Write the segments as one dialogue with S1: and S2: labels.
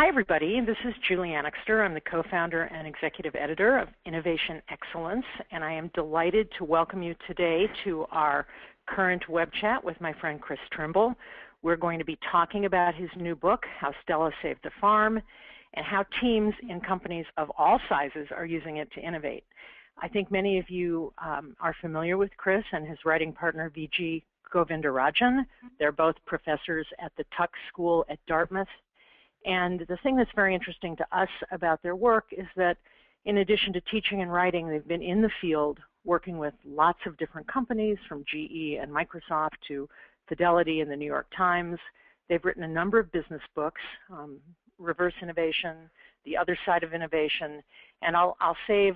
S1: Hi, everybody. This is Julie Annixter. I'm the co-founder and executive editor of Innovation Excellence, and I am delighted to welcome you today to our current web chat with my friend Chris Trimble. We're going to be talking about his new book, How Stella Saved the Farm, and how teams in companies of all sizes are using it to innovate. I think many of you are familiar with Chris and his writing partner, V.G. Govindarajan. They're both professors at the Tuck School at Dartmouth. And the thing that's very interesting to us about their work is that in addition to teaching and writing, they've been in the field working with lots of different companies from GE and Microsoft to Fidelity and the New York Times. They've written a number of business books, Reverse Innovation, The Other Side of Innovation, and I'll save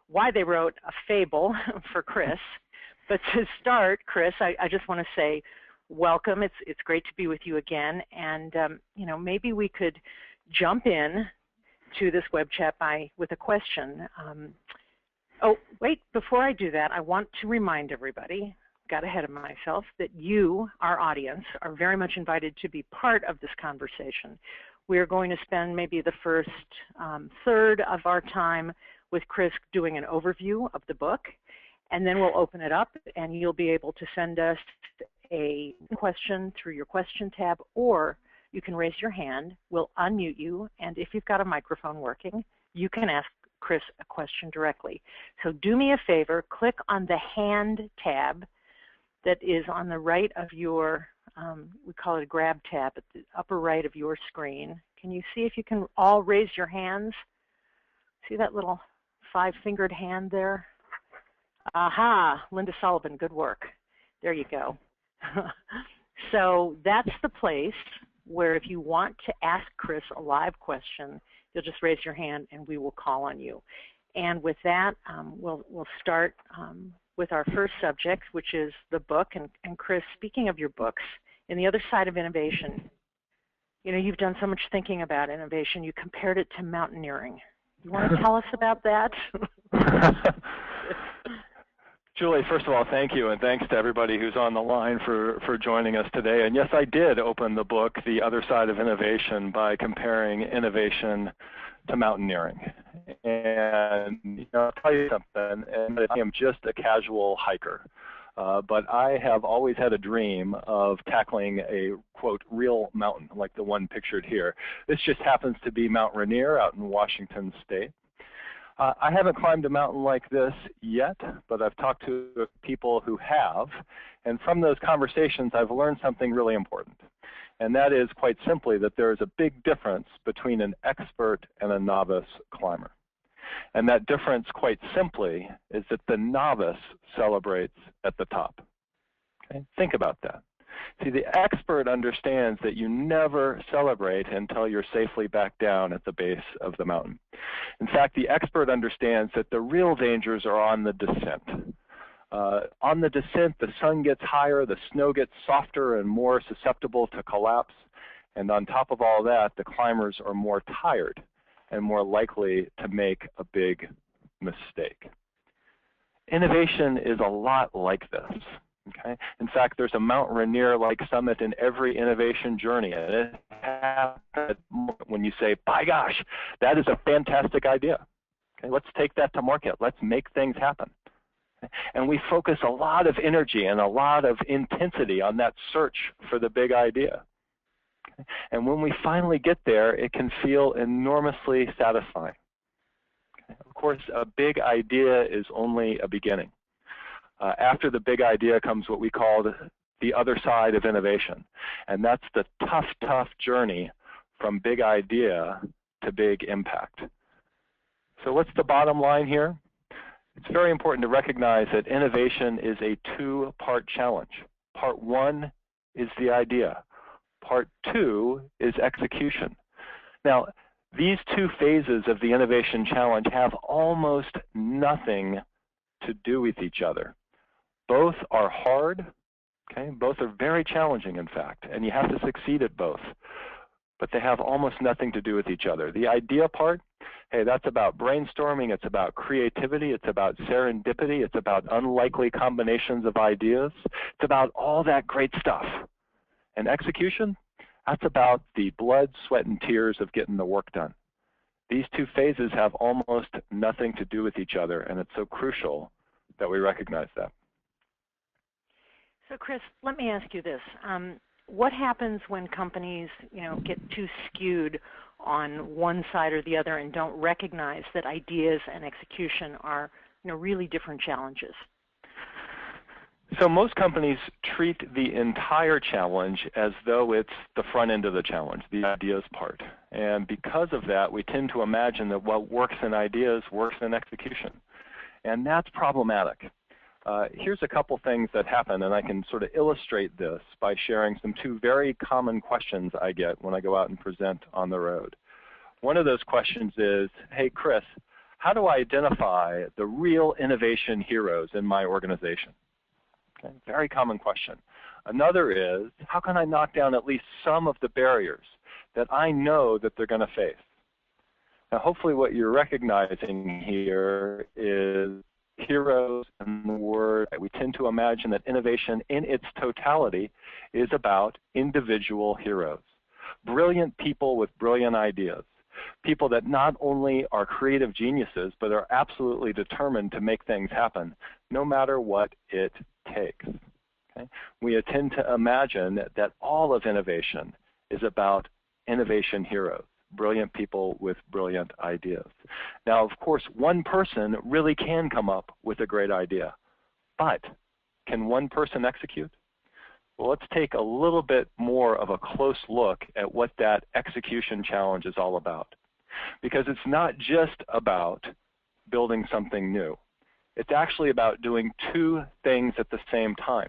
S1: why they wrote a fable for Chris. But to start, Chris, I just want to say welcome. It's great to be with you again, and you know, maybe we could jump in to this web chat with a question. Oh, wait, before I do that, I want to remind everybody, got ahead of myself, that you, our audience, are very much invited to be part of this conversation. We are going to spend maybe the first third of our time with Chris doing an overview of the book, and then we'll open it up and you'll be able to send us a question through your question tab, or you can raise your hand. We'll unmute you, and if you've got a microphone working, you can ask Chris a question directly. So do me a favor, click on the hand tab that is on the right of your, we call it a grab tab, at the upper right of your screen. Can you see if you can all raise your hands? See that little five-fingered hand there? Aha, Linda Sullivan, good work. There you go. So that's the place where if you want to ask Chris a live question, you'll just raise your hand and we will call on you. And with that, we'll start with our first subject, which is the book. And Chris, speaking of your books, In the Other Side of Innovation, you know, you've done so much thinking about innovation. You compared it to mountaineering. You want to tell us about that?
S2: Julie, first of all, thank you, and thanks to everybody who's on the line for joining us today. And yes, I did open the book, The Other Side of Innovation, by comparing innovation to mountaineering. And you know, I'll tell you something, and I am just a casual hiker, but I have always had a dream of tackling a, quote, real mountain, like the one pictured here. This just happens to be Mount Rainier out in Washington State. I haven't climbed a mountain like this yet, but I've talked to people who have, and from those conversations I've learned something really important. And that is, quite simply, that there is a big difference between an expert and a novice climber. And that difference, quite simply, is that the novice celebrates at the top. Okay? Think about that. See, the expert understands that you never celebrate until you're safely back down at the base of the mountain. In fact, the expert understands that the real dangers are on the descent. On the descent, the sun gets higher, the snow gets softer and more susceptible to collapse, and on top of all that, the climbers are more tired and more likely to make a big mistake. Innovation is a lot like this. Okay. In fact, there's a Mount Rainier-like summit in every innovation journey, and it happens when you say, by gosh, that is a fantastic idea. Okay, let's take that to market. Let's make things happen. Okay? And we focus a lot of energy and a lot of intensity on that search for the big idea. Okay? And when we finally get there, it can feel enormously satisfying. Okay? Of course, a big idea is only a beginning. After the big idea comes what we call the other side of innovation. And that's the tough, tough journey from big idea to big impact. So what's the bottom line here? It's very important to recognize that innovation is a two-part challenge. Part one is the idea. Part two is execution. Now, these two phases of the innovation challenge have almost nothing to do with each other. Both are hard, okay? Both are very challenging, in fact, and you have to succeed at both. But they have almost nothing to do with each other. The idea part, hey, that's about brainstorming, it's about creativity, it's about serendipity, it's about unlikely combinations of ideas, it's about all that great stuff. And execution, That's about the blood, sweat, and tears of getting the work done. These two phases have almost nothing to do with each other, and it's so crucial that we recognize that.
S1: So Chris, let me ask you this. What happens when companies get too skewed on one side or the other and don't recognize that ideas and execution are really different challenges?
S2: So most companies treat the entire challenge as though it's the front end of the challenge, the ideas part. And because of that, we tend to imagine that what works in ideas works in execution. And that's problematic. Here's a couple things that happen, and I can sort of illustrate this by sharing two very common questions I get when I go out and present on the road. One of those questions is, hey, Chris, how do I identify the real innovation heroes in my organization? Okay, very common question. Another is, how can I knock down at least some of the barriers that I know that they're going to face? Now, hopefully what you're recognizing here is heroes in the word. We tend to imagine that innovation in its totality is about individual heroes, brilliant people with brilliant ideas, people that not only are creative geniuses, but are absolutely determined to make things happen, no matter what it takes. Okay? We tend to imagine that all of innovation is about innovation heroes, brilliant people with brilliant ideas. Now, of course, one person really can come up with a great idea, but can one person execute? Well, let's take a little bit more of a close look at what that execution challenge is all about. Because it's not just about building something new. It's actually about doing two things at the same time,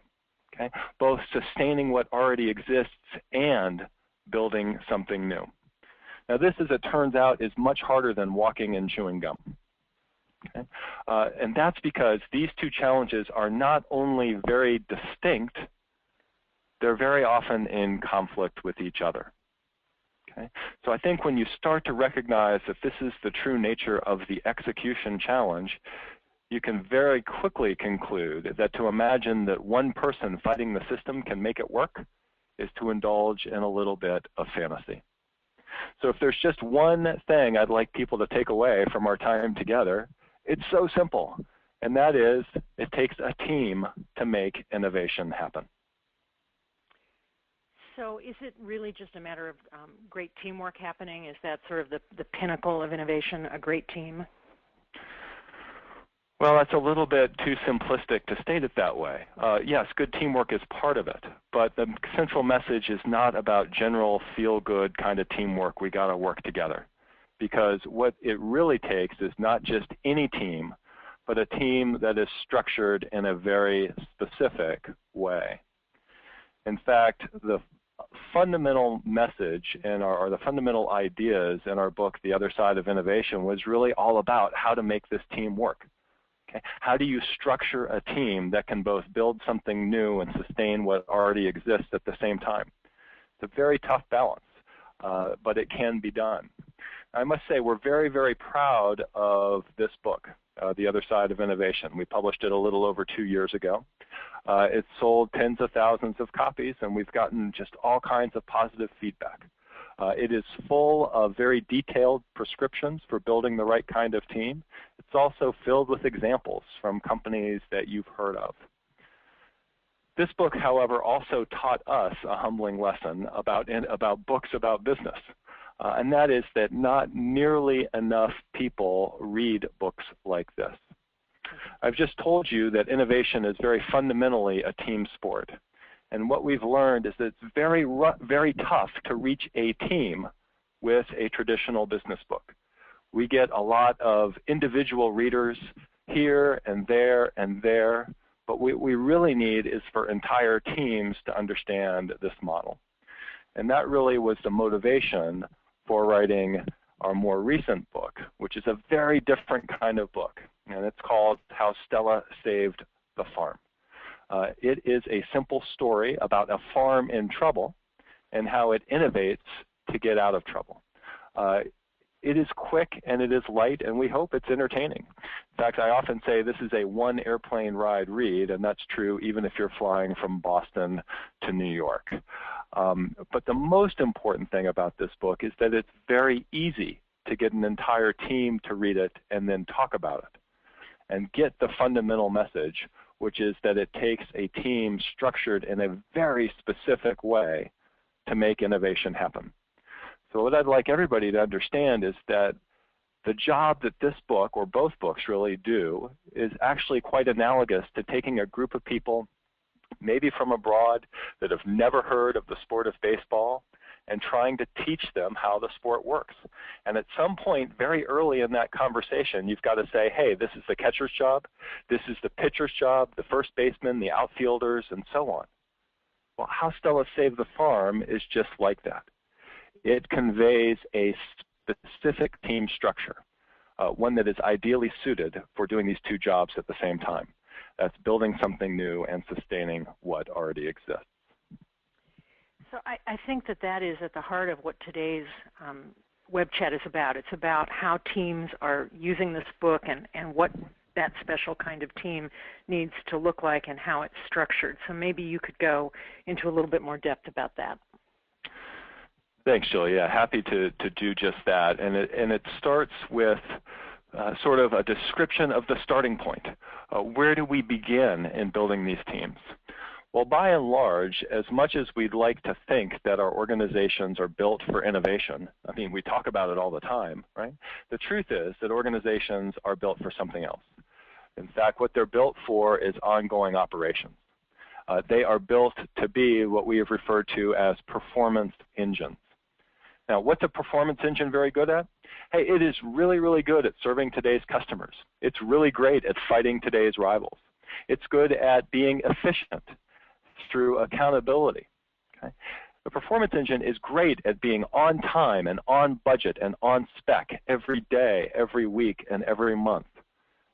S2: okay? Both sustaining what already exists and building something new. Now this, as it turns out, is much harder than walking and chewing gum. Okay? And that's because these two challenges are not only very distinct, they're very often in conflict with each other. Okay? So I think when you start to recognize that this is the true nature of the execution challenge, you can very quickly conclude that to imagine that one person fighting the system can make it work is to indulge in a little bit of fantasy. So if there's just one thing I'd like people to take away from our time together, it's so simple, and that is it takes a team to make innovation happen.
S1: So is it really just a matter of great teamwork happening? Is that sort of the pinnacle of innovation, a great team?
S2: Well, that's a little bit too simplistic to state it that way. Yes, good teamwork is part of it, but the central message is not about general feel-good kind of teamwork. We got to work together, because what it really takes is not just any team, but a team that is structured in a very specific way. In fact, the fundamental message in or the fundamental ideas in our book, The Other Side of Innovation, was really all about how to make this team work. Okay? How do you structure a team that can both build something new and sustain what already exists at the same time? It's a very tough balance, but it can be done. I must say we're very, very proud of this book, The Other Side of Innovation. We published it a little over 2 years ago. It's sold tens of thousands of copies, and we've gotten just all kinds of positive feedback. It is full of very detailed prescriptions for building the right kind of team. It's also filled with examples from companies that you've heard of. This book, however, also taught us a humbling lesson about books about business, and that is that not nearly enough people read books like this. I've just told you that innovation is very fundamentally a team sport. And what we've learned is that it's very, very tough to reach a team with a traditional business book. We get a lot of individual readers here and there and there, but what we really need is for entire teams to understand this model. And that really was the motivation for writing our more recent book, which is a very different kind of book. And it's called How Stella Saved the Farm. It is a simple story about a farm in trouble and how it innovates to get out of trouble. it is quick and it is light, and we hope it's entertaining. In fact, I often say this is a one airplane ride read, and that's true even if you're flying from Boston to New York. But the most important thing about this book is that it's very easy to get an entire team to read it and then talk about it and get the fundamental message, which is that it takes a team structured in a very specific way to make innovation happen. So what I'd like everybody to understand is that the job that this book, or both books really do, is actually quite analogous to taking a group of people, maybe from abroad, that have never heard of the sport of baseball, and trying to teach them how the sport works. And at some point, very early in that conversation, you've got to say, hey, this is the catcher's job, this is the pitcher's job, the first baseman, the outfielders, and so on. Well, How Stella Saved the Farm is just like that. It conveys a specific team structure, one that is ideally suited for doing these two jobs at the same time. That's building something new and sustaining what already exists.
S1: So I think that is at the heart of what today's web chat is about. It's about how teams are using this book and what that special kind of team needs to look like and how it's structured. So maybe you could go into a little bit more depth about that.
S2: Thanks, Julie. Yeah, happy to do just that. And it starts with sort of a description of the starting point. Where do we begin in building these teams? Well, by and large, as much as we'd like to think that our organizations are built for innovation, I mean, we talk about it all the time, right? The truth is that organizations are built for something else. In fact, what they're built for is ongoing operations. They are built to be what we have referred to as performance engines. Now, what's a performance engine very good at? Hey, it is really, really good at serving today's customers. It's really great at fighting today's rivals. It's good at being efficient through accountability. Okay? The performance engine is great at being on time and on budget and on spec every day, every week, and every month.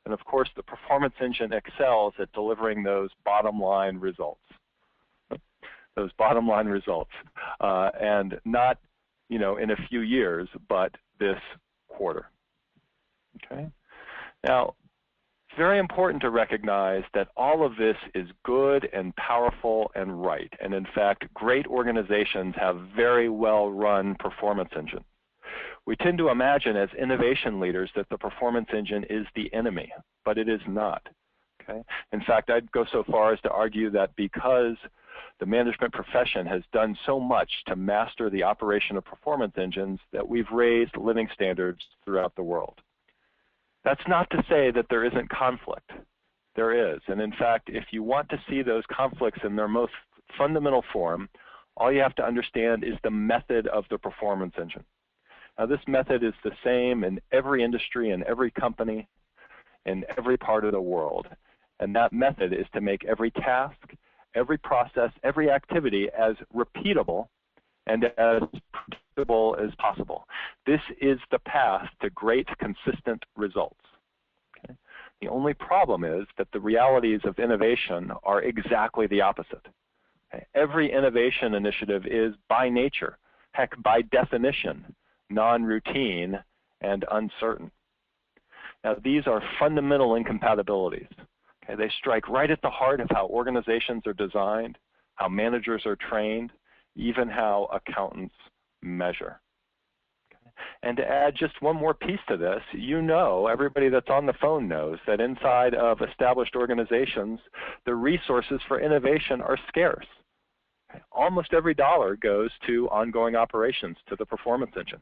S2: And of course, the performance engine excels at delivering those bottom line results. Those bottom line results. And not, in a few years, but this quarter. Okay? Now, it's very important to recognize that all of this is good and powerful and right. And in fact, great organizations have very well-run performance engines. We tend to imagine as innovation leaders that the performance engine is the enemy, but it is not. Okay? In fact, I'd go so far as to argue that because the management profession has done so much to master the operation of performance engines that we've raised living standards throughout the world. That's not to say that there isn't conflict. There is. And in fact, if you want to see those conflicts in their most fundamental form, all you have to understand is the method of the performance engine. Now, this method is the same in every industry, in every company, in every part of the world. And that method is to make every task, every process, every activity as repeatable and as predictable as possible. This is the path to great, consistent results. Okay? The only problem is that the realities of innovation are exactly the opposite. Okay? Every innovation initiative is by nature, heck, by definition, non-routine and uncertain. Now, these are fundamental incompatibilities. Okay? They strike right at the heart of how organizations are designed, how managers are trained, even how accountants measure. Okay? And to add just one more piece to this, everybody that's on the phone knows that inside of established organizations, the resources for innovation are scarce. Okay? Almost every dollar goes to ongoing operations, to the performance engine.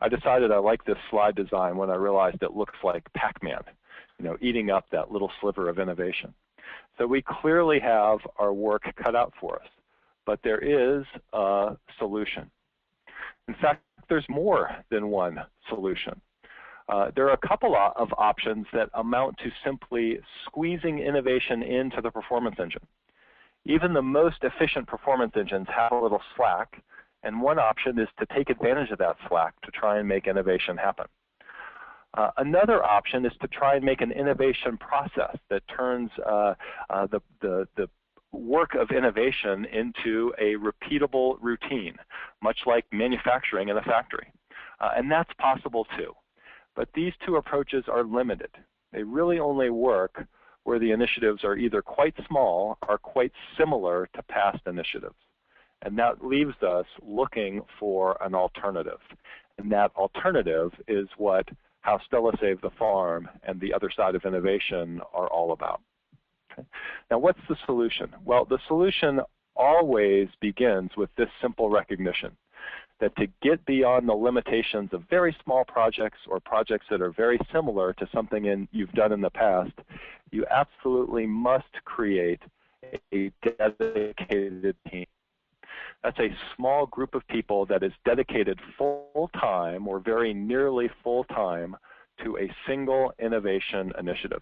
S2: I decided I like this slide design when I realized it looks like Pac-Man, eating up that little sliver of innovation. So we clearly have our work cut out for us, but there is a solution. In fact, there's more than one solution. There are a couple of options that amount to simply squeezing innovation into the performance engine. Even the most efficient performance engines have a little slack, and one option is to take advantage of that slack to try and make innovation happen. Another option is to try and make an innovation process that turns the work of innovation into a repeatable routine, much like manufacturing in a factory. and that's possible too. But these two approaches are limited. They really only work where the initiatives are either quite small or quite similar to past initiatives. And that leaves us looking for an alternative. And that alternative is what How Stella Saved the Farm and the Other Side of Innovation are all about. Okay. Now, what's the solution? Well, the solution always begins with this simple recognition that to get beyond the limitations of very small projects or projects that are very similar to something you've done in the past, you absolutely must create a dedicated team. That's a small group of people that is dedicated full-time or very nearly full-time to a single innovation initiative.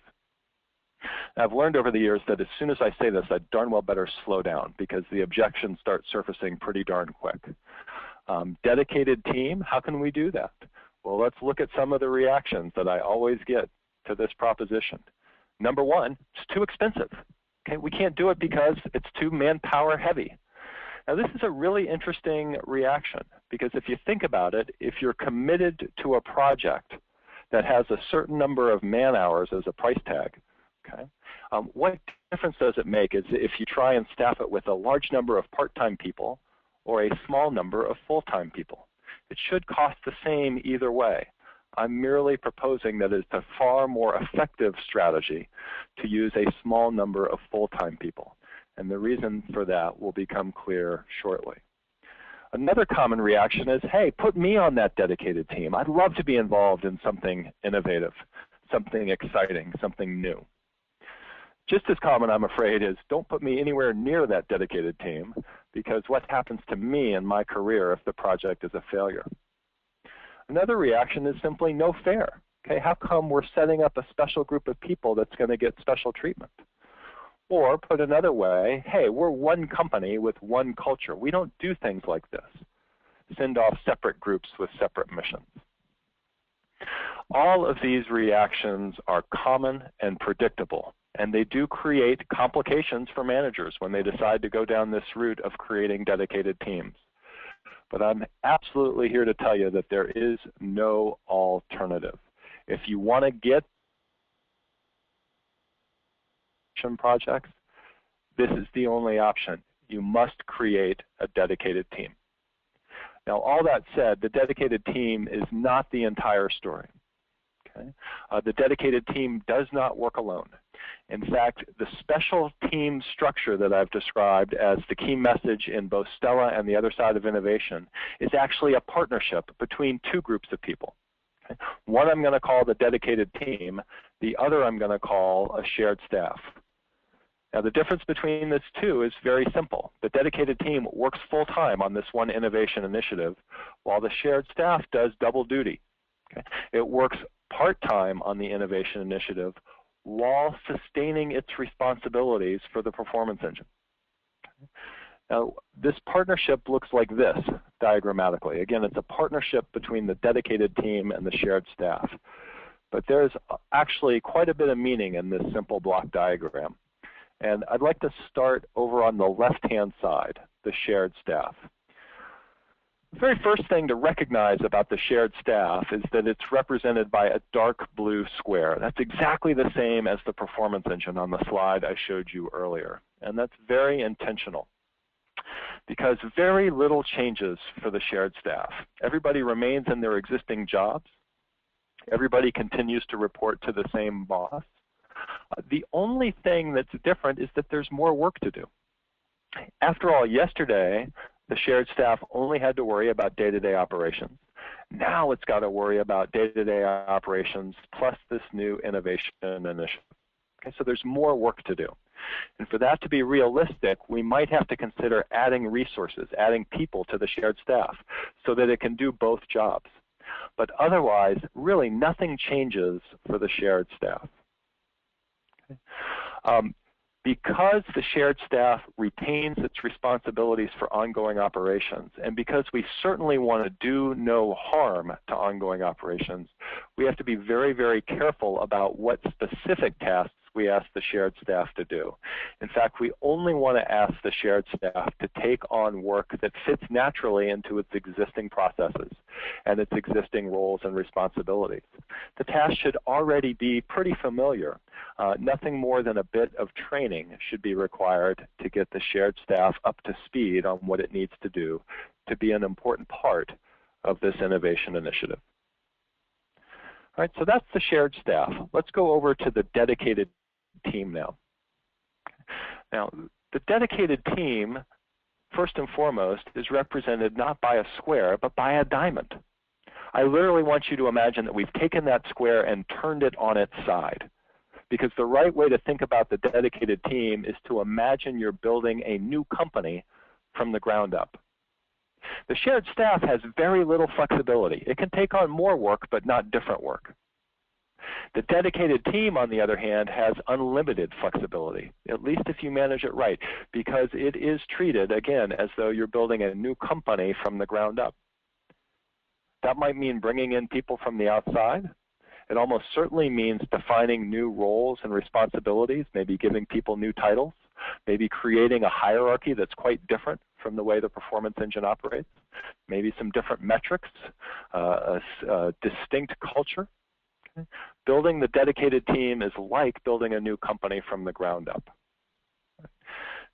S2: I've learned over the years that as soon as I say this, I darn well better slow down because the objections start surfacing pretty darn quick. Dedicated team, how can we do that? Well, let's look at some of the reactions that I always get to this proposition. Number one, it's too expensive. Okay, we can't do it because it's too manpower heavy. Now, this is a really interesting reaction because if you think about it, if you're committed to a project that has a certain number of man hours as a price tag, okay, what difference does it make is if you try and staff it with a large number of part-time people or a small number of full-time people? It should cost the same either way. I'm merely proposing that it's a far more effective strategy to use a small number of full-time people. And the reason for that will become clear shortly. Another common reaction is, hey, put me on that dedicated team. I'd love to be involved in something innovative, something exciting, something new. Just as common, I'm afraid, is don't put me anywhere near that dedicated team because what happens to me in my career if the project is a failure? Another reaction is simply no fair. Okay, how come we're setting up a special group of people that's going to get special treatment? Or put another way, hey, we're one company with one culture. We don't do things like this. Send off separate groups with separate missions. All of these reactions are common and predictable, and they do create complications for managers when they decide to go down this route of creating dedicated teams. But I'm absolutely here to tell you that there is no alternative. If you want to get projects, this is the only option. You must create a dedicated team. Now, all that said, the dedicated team is not the entire story. Okay? The dedicated team does not work alone. In fact, the special team structure that I've described as the key message in both Stella and the Other Side of Innovation is actually a partnership between two groups of people. Okay? One I'm going to call the dedicated team. The other I'm going to call a shared staff. Now, the difference between these two is very simple. The dedicated team works full-time on this one innovation initiative, while the shared staff does double duty. Okay? It works part-time on the innovation initiative while sustaining its responsibilities for the performance engine. Okay? Now, this partnership looks like this diagrammatically. Again, it's a partnership between the dedicated team and the shared staff. But there's actually quite a bit of meaning in this simple block diagram. And I'd like to start over on the left-hand side, the shared staff. The very first thing to recognize about the shared staff is that it's represented by a dark blue square. That's exactly the same as the performance engine on the slide I showed you earlier. And that's very intentional because very little changes for the shared staff. Everybody remains in their existing jobs. Everybody continues to report to the same boss. The only thing that's different is that there's more work to do. After all, yesterday, the shared staff only had to worry about day-to-day operations. Now it's got to worry about day-to-day operations plus this new innovation initiative. Okay, so there's more work to do. And for that to be realistic, we might have to consider adding resources, adding people to the shared staff so that it can do both jobs. But otherwise, really nothing changes for the shared staff. Because the shared staff retains its responsibilities for ongoing operations, and because we certainly want to do no harm to ongoing operations, we have to be very, very careful about what specific tasks we ask the shared staff to do. In fact, we only want to ask the shared staff to take on work that fits naturally into its existing processes. and its existing roles and responsibilities. The task should already be pretty familiar. Nothing more than a bit of training should be required to get the shared staff up to speed on what it needs to do to be an important part of this innovation initiative. All right, so that's the shared staff. Let's go over to the dedicated team now. Now, the dedicated team, first and foremost, is represented not by a square, but by a diamond. I literally want you to imagine that we've taken that square and turned it on its side. Because the right way to think about the dedicated team is to imagine you're building a new company from the ground up. The shared staff has very little flexibility. It can take on more work, but not different work. The dedicated team, on the other hand, has unlimited flexibility, at least if you manage it right, because it is treated, again, as though you're building a new company from the ground up. That might mean bringing in people from the outside. It almost certainly means defining new roles and responsibilities, maybe giving people new titles, maybe creating a hierarchy that's quite different from the way the performance engine operates, maybe some different metrics, a distinct culture. Okay. Building the dedicated team is like building a new company from the ground up.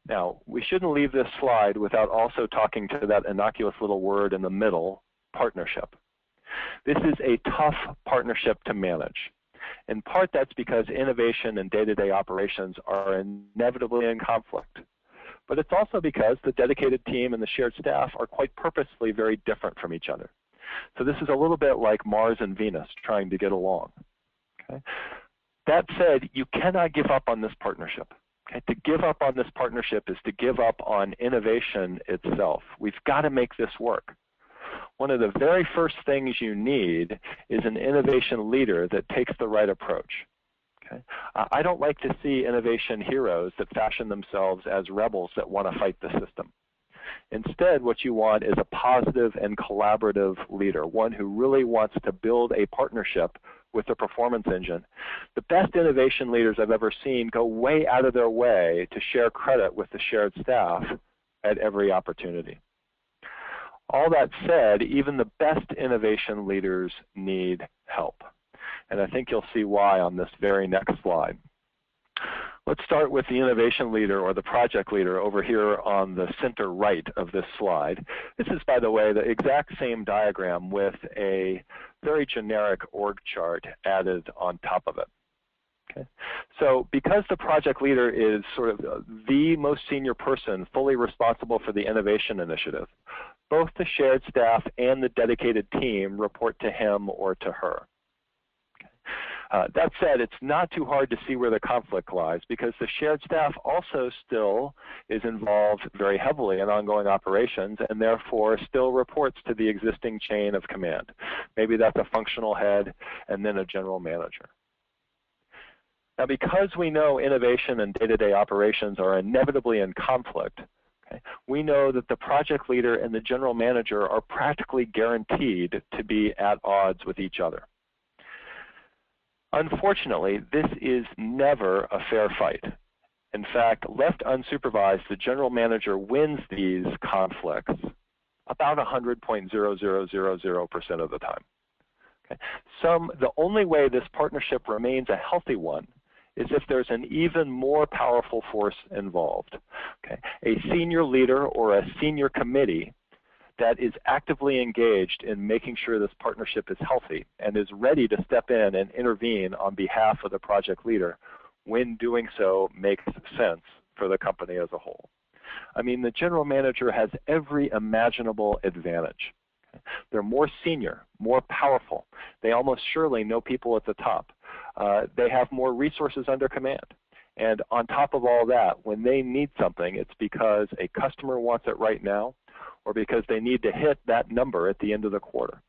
S2: Now, we shouldn't leave this slide without also talking to that innocuous little word in the middle, partnership. This is a tough partnership to manage. In part, that's because innovation and day-to-day operations are inevitably in conflict. But it's also because the dedicated team and the shared staff are quite purposefully very different from each other. So this is a little bit like Mars and Venus trying to get along. Okay? That said, you cannot give up on this partnership. Okay? To give up on this partnership is to give up on innovation itself. We've got to make this work. One of the very first things you need is an innovation leader that takes the right approach. Okay? I don't like to see innovation heroes that fashion themselves as rebels that want to fight the system. Instead, what you want is a positive and collaborative leader, one who really wants to build a partnership with the performance engine. The best innovation leaders I've ever seen go way out of their way to share credit with the shared staff at every opportunity. All that said, even the best innovation leaders need help. And I think you'll see why on this very next slide. Let's start with the innovation leader or the project leader over here on the center right of this slide. This is, by the way, the exact same diagram with a very generic org chart added on top of it. Okay. So because the project leader is sort of the most senior person fully responsible for the innovation initiative, both the shared staff and the dedicated team report to him or to her. That said, it's not too hard to see where the conflict lies because the shared staff also still is involved very heavily in ongoing operations and therefore still reports to the existing chain of command. Maybe that's a functional head and then a general manager. Now, because we know innovation and day-to-day operations are inevitably in conflict, okay, we know that the project leader and the general manager are practically guaranteed to be at odds with each other. Unfortunately, this is never a fair fight. In fact, left unsupervised, the general manager wins these conflicts about 100.0000% of the time. Okay. The only way this partnership remains a healthy one is if there's an even more powerful force involved. Okay. A senior leader or a senior committee that is actively engaged in making sure this partnership is healthy and is ready to step in and intervene on behalf of the project leader when doing so makes sense for the company as a whole. I mean, the general manager has every imaginable advantage. They're more senior, more powerful. They almost surely know people at the top. They have more resources under command. And on top of all that, when they need something, it's because a customer wants it right now or because they need to hit that number at the end of the quarter.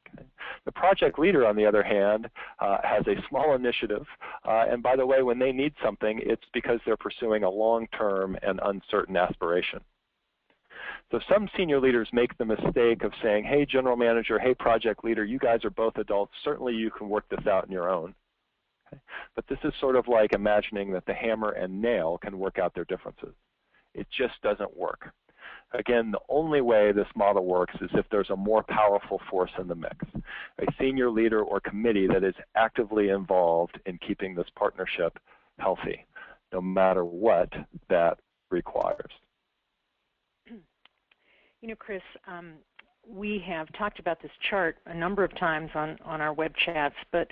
S2: Okay. The project leader, on the other hand, has a small initiative. And by the way, when they need something, it's because they're pursuing a long-term and uncertain aspiration. So some senior leaders make the mistake of saying, hey, general manager, hey, project leader, you guys are both adults. Certainly you can work this out on your own. Okay. But this is sort of like imagining that the hammer and nail can work out their differences. It just doesn't work. Again, the only way this model works is if there's a more powerful force in the mix, a senior leader or committee that is actively involved in keeping this partnership healthy, no matter what that requires.
S1: You know, Chris, we have talked about this chart a number of times on our web chats, but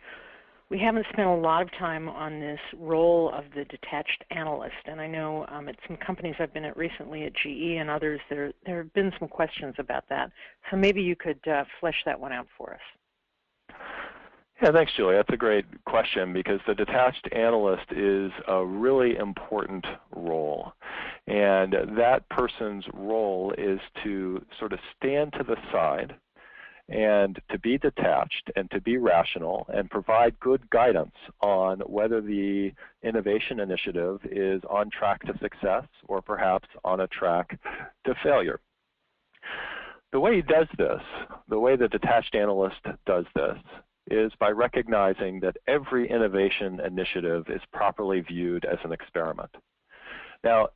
S1: we haven't spent a lot of time on this role of the detached analyst. And I know at some companies I've been at recently, at GE and others, there have been some questions about that. So maybe you could flesh that one out for us.
S2: Yeah, thanks, Julie. That's a great question because the detached analyst is a really important role. And that person's role is to sort of stand to the side and to be detached and to be rational and provide good guidance on whether the innovation initiative is on track to success or perhaps on a track to failure. The way he does this, the way the detached analyst does this, is by recognizing that every innovation initiative is properly viewed as an experiment. Now,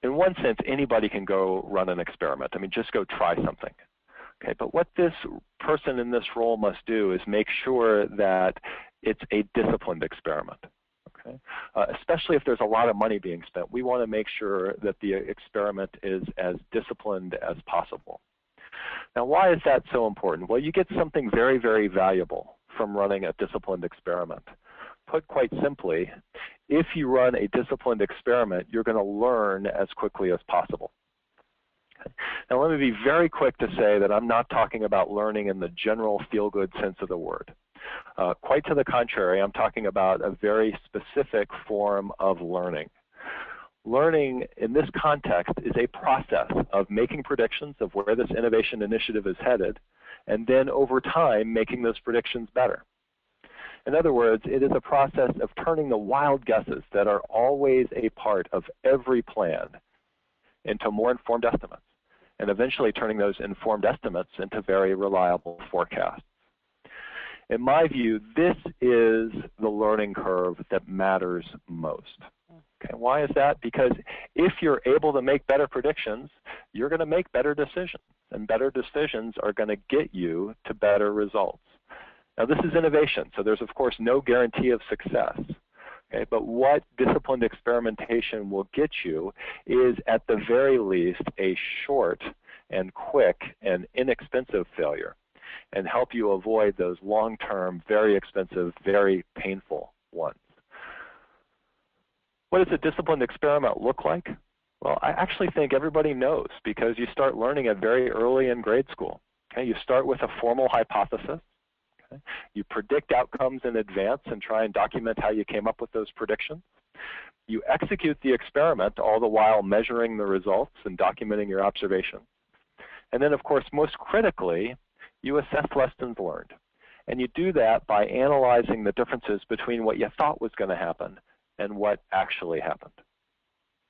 S2: in one sense, anybody can go run an experiment. I mean, just go try something. Okay, but what this person in this role must do is make sure that it's a disciplined experiment. Okay? Especially if there's a lot of money being spent, we want to make sure that the experiment is as disciplined as possible. Now, why is that so important? Well, you get something very, very valuable from running a disciplined experiment. Put quite simply, if you run a disciplined experiment, you're going to learn as quickly as possible. Now, let me be very quick to say that I'm not talking about learning in the general feel-good sense of the word. Quite to the contrary, I'm talking about a very specific form of learning. Learning in this context is a process of making predictions of where this innovation initiative is headed, and then over time making those predictions better. In other words, it is a process of turning the wild guesses that are always a part of every plan into more informed estimates, and eventually turning those informed estimates into very reliable forecasts. In my view, this is the learning curve that matters most. Okay, why is that? Because if you're able to make better predictions, you're going to make better decisions, and better decisions are going to get you to better results. Now, this is innovation, so there's, of course, no guarantee of success. Okay, but what disciplined experimentation will get you is, at the very least, a short and quick and inexpensive failure, and help you avoid those long-term, very expensive, very painful ones. What does a disciplined experiment look like? Well, I actually think everybody knows because you start learning it very early in grade school. Okay, you start with a formal hypothesis. Okay? You predict outcomes in advance and try and document how you came up with those predictions. You execute the experiment, all the while measuring the results and documenting your observations. And then, of course, most critically, you assess lessons learned. And you do that by analyzing the differences between what you thought was going to happen and what actually happened.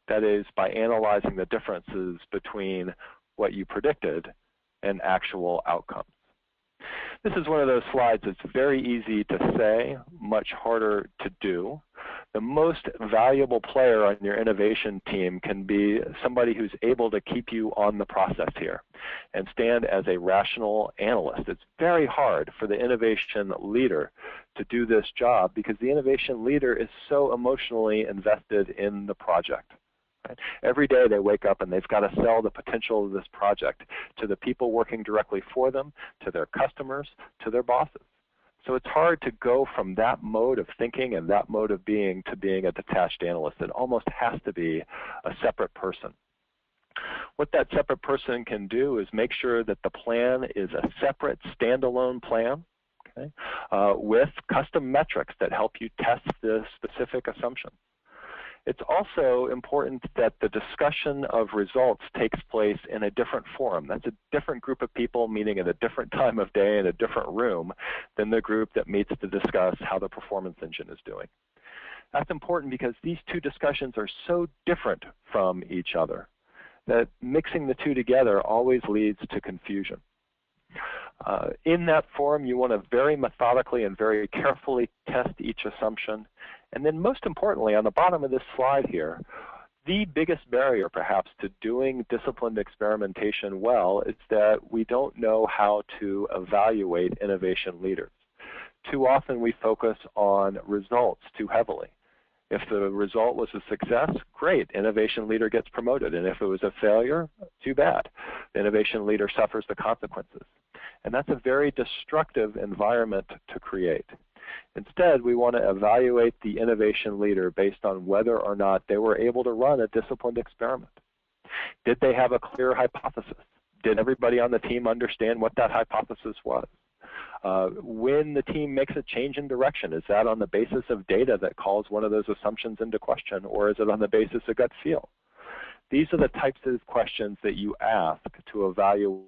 S2: That is, by analyzing the differences between what you predicted and actual outcomes. This is one of those slides that's very easy to say, much harder to do. The most valuable player on your innovation team can be somebody who's able to keep you on the process here and stand as a rational analyst. It's very hard for the innovation leader to do this job because the innovation leader is so emotionally invested in the project. Right? Every day they wake up and they've got to sell the potential of this project to the people working directly for them, to their customers, to their bosses. So it's hard to go from that mode of thinking and that mode of being to being a detached analyst. It almost has to be a separate person. What that separate person can do is make sure that the plan is a separate standalone plan, okay, with custom metrics that help you test the specific assumption. It's also important that the discussion of results takes place in a different forum. That's a different group of people meeting at a different time of day in a different room than the group that meets to discuss how the performance engine is doing. That's important because these two discussions are so different from each other that mixing the two together always leads to confusion. In that forum, you want to very methodically and very carefully test each assumption. And then most importantly, on the bottom of this slide here, the biggest barrier perhaps to doing disciplined experimentation well is that we don't know how to evaluate innovation leaders. Too often we focus on results too heavily. If the result was a success, great, innovation leader gets promoted. And if it was a failure, too bad. The innovation leader suffers the consequences. And that's a very destructive environment to create. Instead, we want to evaluate the innovation leader based on whether or not they were able to run a disciplined experiment. Did they have a clear hypothesis? Did everybody on the team understand what that hypothesis was? When the team makes a change in direction, is that on the basis of data that calls one of those assumptions into question, or is it on the basis of gut feel? These are the types of questions that you ask to evaluate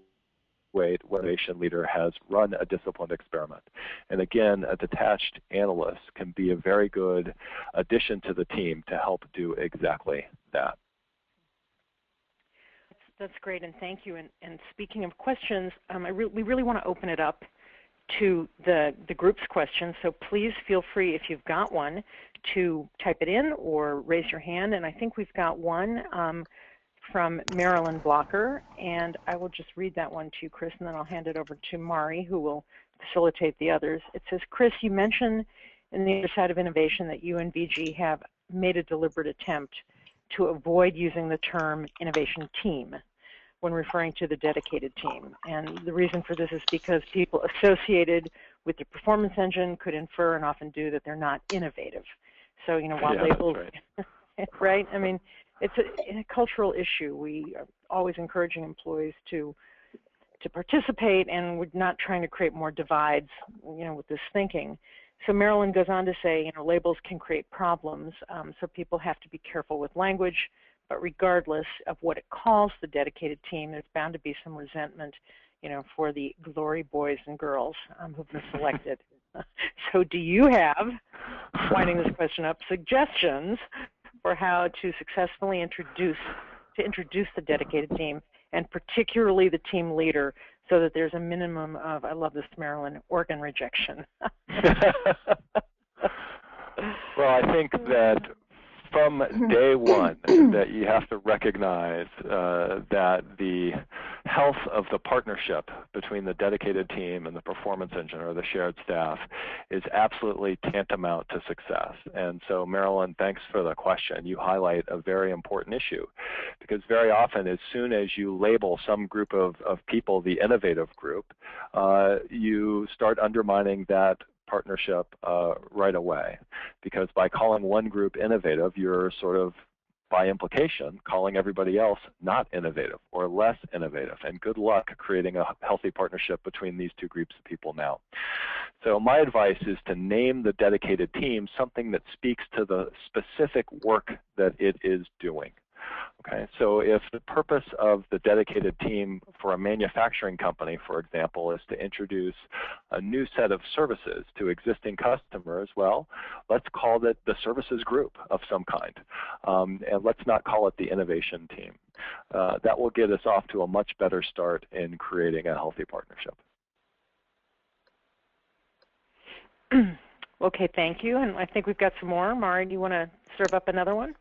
S2: whether an innovation leader has run a disciplined experiment. And again, a detached analyst can be a very good addition to the team to help do exactly that.
S1: That's great, and thank you. And speaking of questions, we really want to open it up to the group's questions, so please feel free, if you've got one, to type it in or raise your hand. And I think we've got one from Marilyn Blocker, and I will just read that one to you, Chris, and then I'll hand it over to Mari, who will facilitate the others. It says, Chris, you mentioned in the other side of innovation that you and VG have made a deliberate attempt to avoid using the term innovation team when referring to the dedicated team. And the reason for this is because people associated with the performance engine could infer and often do that they're not innovative. So, you know, while labels, right. Right? I mean, it's a cultural issue. We are always encouraging employees to participate, and we're not trying to create more divides, you know, with this thinking. So Marilyn goes on to say, you know, labels can create problems, so people have to be careful with language. But regardless of what it calls the dedicated team, there's bound to be some resentment, you know, for the glory boys and girls who've been selected. So do you have, winding this question up, suggestions for how to successfully introduce the dedicated team, and particularly the team leader, so that there's a minimum of, I love this, Marilyn, organ rejection?
S2: Well, I think that from day one that you have to recognize that the health of the partnership between the dedicated team and the performance engine or the shared staff is absolutely tantamount to success. And so, Marilyn, thanks for the question. You highlight a very important issue, because very often as soon as you label some group of people the innovative group, you start undermining that partnership right away, because by calling one group innovative, you're sort of, by implication, calling everybody else not innovative or less innovative. And good luck creating a healthy partnership between these two groups of people now. So my advice is to name the dedicated team something that speaks to the specific work that it is doing. Okay, so if the purpose of the dedicated team for a manufacturing company, for example, is to introduce a new set of services to existing customers, well, let's call it the services group of some kind, and let's not call it the innovation team. That will get us off to a much better start in creating a healthy partnership.
S1: Okay, thank you. And I think we've got some more. Mari, do you want to serve up another one?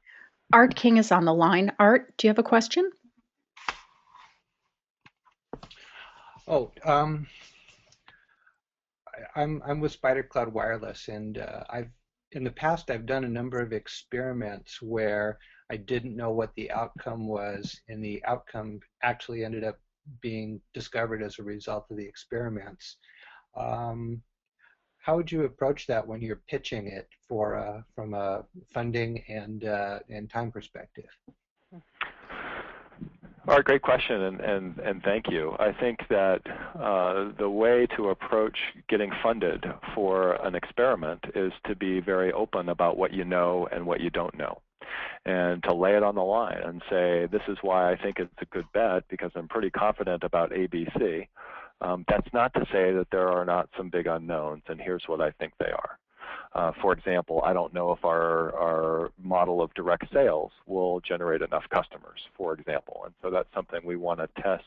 S3: Art King is on the line. Art, do you have a question?
S4: Oh, I'm with Spider Cloud Wireless, and in the past I've done a number of experiments where I didn't know what the outcome was, and the outcome actually ended up being discovered as a result of the experiments. How would you approach that when you're pitching it for from a funding and time perspective?
S2: Art, great question, and thank you. I think that the way to approach getting funded for an experiment is to be very open about what you know and what you don't know, and to lay it on the line and say, this is why I think it's a good bet, because I'm pretty confident about ABC. That's not to say that there are not some big unknowns, and here's what I think they are. For example, I don't know if our model of direct sales will generate enough customers, for example, and so that's something we want to test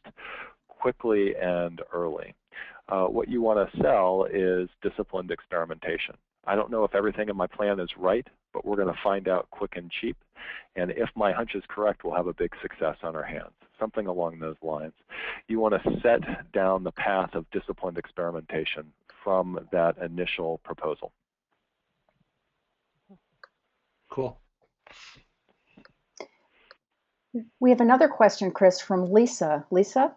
S2: quickly and early. What you want to sell is disciplined experimentation. I don't know if everything in my plan is right, but we're going to find out quick and cheap. And if my hunch is correct, we'll have a big success on our hands. Something along those lines. You want to set down the path of disciplined experimentation from that initial proposal.
S4: Cool.
S3: We have another question, Chris, from Lisa. Lisa?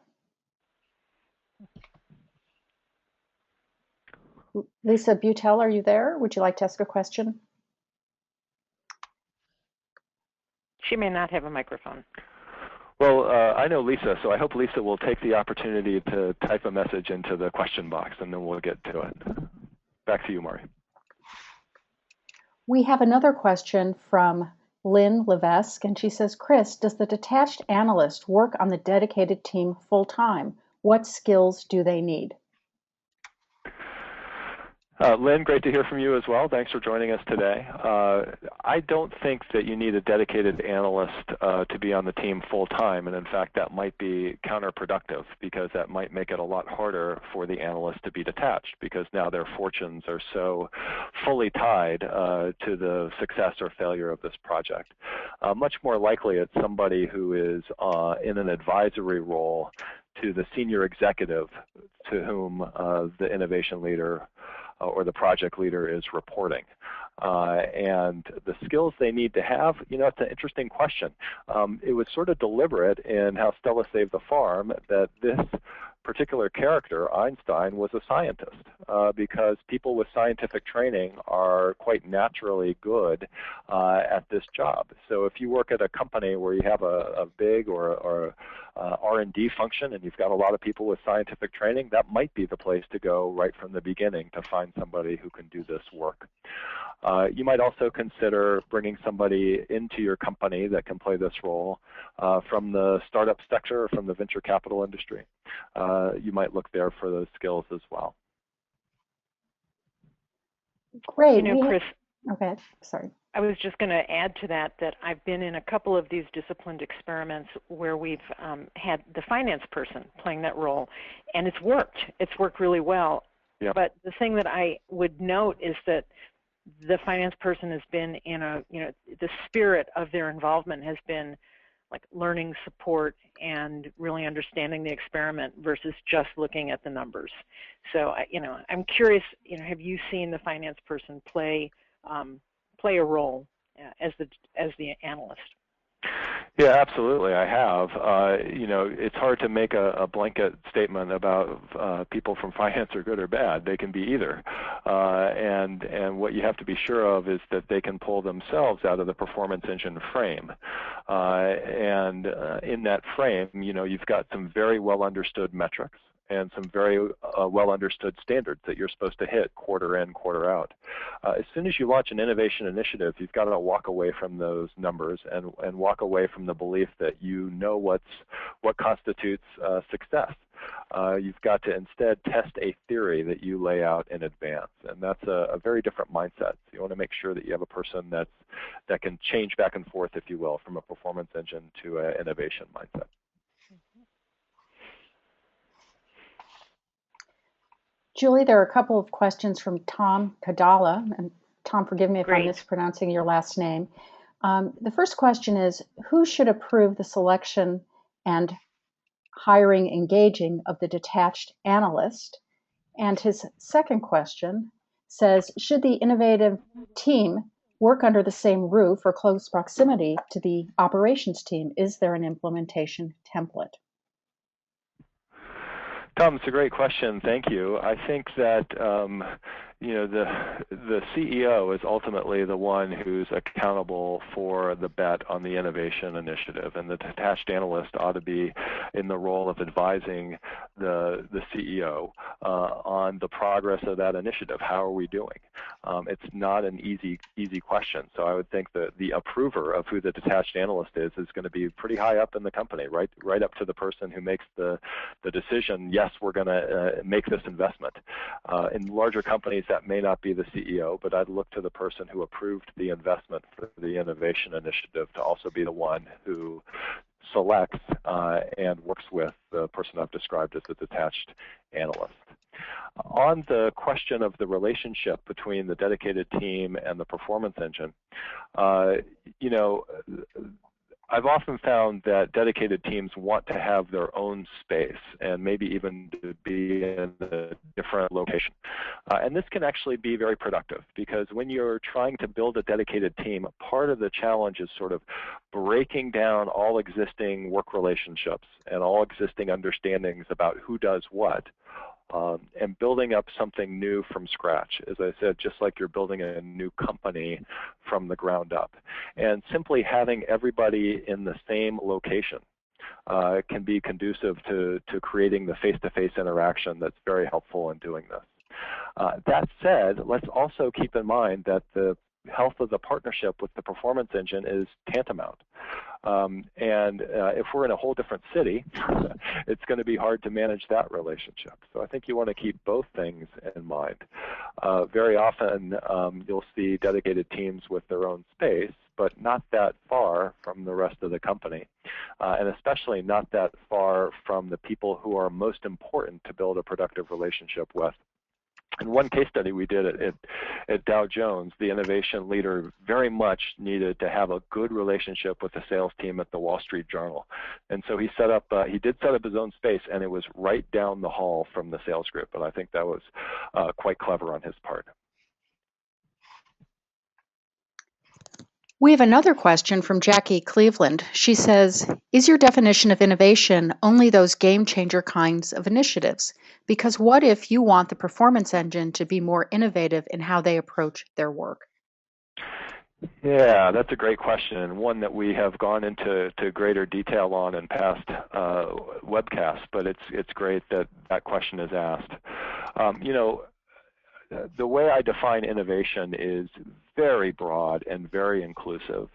S3: Lisa Butel, are you there? Would you like to ask a question?
S1: She may not have a microphone.
S2: Well, I know Lisa, so I hope Lisa will take the opportunity to type a message into the question box, and then we'll get to it. Back to you, Mari.
S3: We have another question from Lynn Levesque, and she says, Chris, does the detached analyst work on the dedicated team full-time? What skills do they need?
S2: Lynn, great to hear from you as well. Thanks for joining us today. I don't think that you need a dedicated analyst to be on the team full-time, and in fact, that might be counterproductive because that might make it a lot harder for the analyst to be detached because now their fortunes are so fully tied to the success or failure of this project. Much more likely, it's somebody who is in an advisory role to the senior executive to whom the innovation leader or the project leader is reporting. And the skills they need to have, it's an interesting question. It was sort of deliberate in how Stella Saved the Farm that this particular character, Einstein, was a scientist because people with scientific training are quite naturally good at this job. So if you work at a company where you have a big or R&D function and you've got a lot of people with scientific training, that might be the place to go right from the beginning to find somebody who can do this work. You might also consider bringing somebody into your company that can play this role from the startup sector or from the venture capital industry. You might look there for those skills as well.
S3: Great.
S1: Chris.
S3: Okay, sorry.
S1: I was just going to add to that I've been in a couple of these disciplined experiments where we've had the finance person playing that role, and it's worked. It's worked really well.
S2: Yep.
S1: But the thing that I would note is that the finance person has been in the spirit of their involvement has been like learning support and really understanding the experiment versus just looking at the numbers. So, I'm curious, have you seen the finance person play a role as the analyst?
S2: Yeah, absolutely. I have. It's hard to make a blanket statement about people from finance are good or bad. They can be either. And what you have to be sure of is that they can pull themselves out of the performance engine frame. And in that frame, you've got some very well understood metrics and some very well understood standards that you're supposed to hit quarter in, quarter out. As soon as you launch an innovation initiative, you've got to walk away from those numbers and walk away from the belief that you know what constitutes success. You've got to instead test a theory that you lay out in advance, and that's a very different mindset. You want to make sure that you have a person that can change back and forth, if you will, from a performance engine to an innovation mindset.
S3: Julie, there are a couple of questions from Tom Kadala, and Tom, forgive me if I'm mispronouncing your last name. The first question is, who should approve the selection and hiring, engaging of the detached analyst? And his second question says, should the innovative team work under the same roof or close proximity to the operations team? Is there an implementation template?
S2: Tom, it's a great question. Thank you. I think that the CEO is ultimately the one who's accountable for the bet on the innovation initiative, and the detached analyst ought to be in the role of advising the CEO on the progress of that initiative. How are we doing? It's not an easy question. So I would think that the approver of who the detached analyst is going to be pretty high up in the company, right up to the person who makes the decision. Yes, we're going to make this investment. In larger companies, that may not be the CEO, but I'd look to the person who approved the investment for the innovation initiative to also be the one who selects and works with the person I've described as the detached analyst. On the question of the relationship between the dedicated team and the performance engine, you know, I've often found that dedicated teams want to have their own space and maybe even to be in a different location. And this can actually be very productive because when you're trying to build a dedicated team, part of the challenge is sort of breaking down all existing work relationships and all existing understandings about who does what. And building up something new from scratch. As I said, just like you're building a new company from the ground up. And simply having everybody in the same location can be conducive to creating the face-to-face interaction that's very helpful in doing this. That said, let's also keep in mind that the health of the partnership with the performance engine is tantamount. If we're in a whole different city, it's going to be hard to manage that relationship. So I think you want to keep both things in mind. Very often, you'll see dedicated teams with their own space, but not that far from the rest of the company, and especially not that far from the people who are most important to build a productive relationship with. In one case study we did at Dow Jones, the innovation leader very much needed to have a good relationship with the sales team at the Wall Street Journal. And so he did set up his own space, and it was right down the hall from the sales group. And I think that was quite clever on his part.
S3: We have another question from Jackie Cleveland. She says, is your definition of innovation only those game changer kinds of initiatives? Because what if you want the performance engine to be more innovative in how they approach their work?
S2: Yeah, that's a great question, and one that we have gone into greater detail on in past webcasts, but it's great that that question is asked. You know, the way I define innovation is very broad and very inclusive.